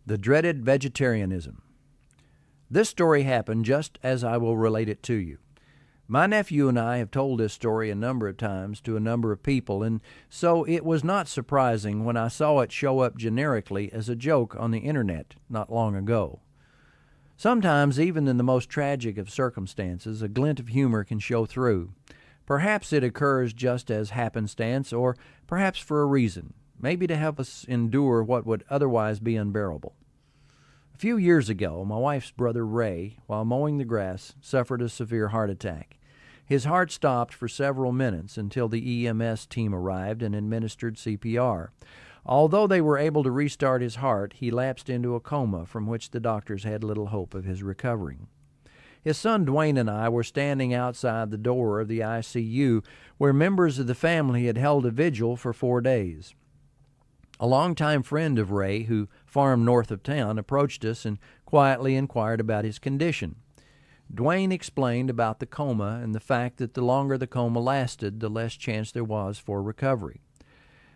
The dreaded vegetarianism. This story happened just as I will relate it to you. My nephew and I have told this story a number of times to a number of people, and so it was not surprising when I saw it show up generically as a joke on the internet not long ago. Sometimes, even in the most tragic of circumstances, a glint of humor can show through. Perhaps it occurs just as happenstance, or perhaps for a reason, maybe to help us endure what would otherwise be unbearable. A few years ago, my wife's brother Ray, while mowing the grass, suffered a severe heart attack. His heart stopped for several minutes until the EMS team arrived and administered CPR. Although they were able to restart his heart, he lapsed into a coma from which the doctors had little hope of his recovering. His son Dwayne and I were standing outside the door of the ICU where members of the family had held a vigil for 4 days. A longtime friend of Ray, who farmed north of town, approached us and quietly inquired about his condition. Dwayne explained about the coma and the fact that the longer the coma lasted, the less chance there was for recovery.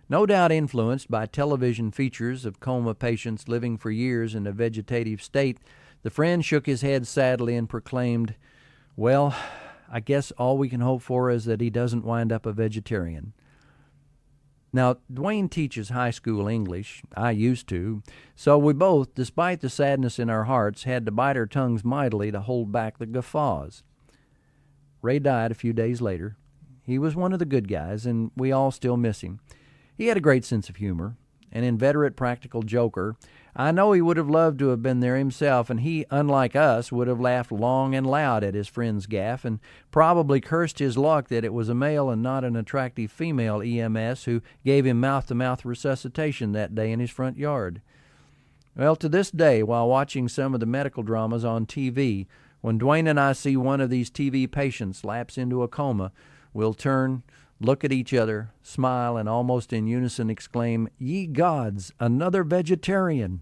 No doubt influenced by television features of coma patients living for years in a vegetative state, the friend shook his head sadly and proclaimed, "Well, I guess all we can hope for is that he doesn't wind up a vegetarian." Now, Dwayne teaches high school English. I used to. So we both, despite the sadness in our hearts, had to bite our tongues mightily to hold back the guffaws. Ray died a few days later. He was one of the good guys, and we all still miss him. He had a great sense of humor, an inveterate practical joker. I know he would have loved to have been there himself, and he, unlike us, would have laughed long and loud at his friend's gaffe and probably cursed his luck that it was a male and not an attractive female EMS who gave him mouth-to-mouth resuscitation that day in his front yard. Well, to this day, while watching some of the medical dramas on TV, when Dwayne and I see one of these TV patients lapse into a coma, we'll turn, look at each other, smile, and almost in unison exclaim, "Ye gods, another vegetarian!"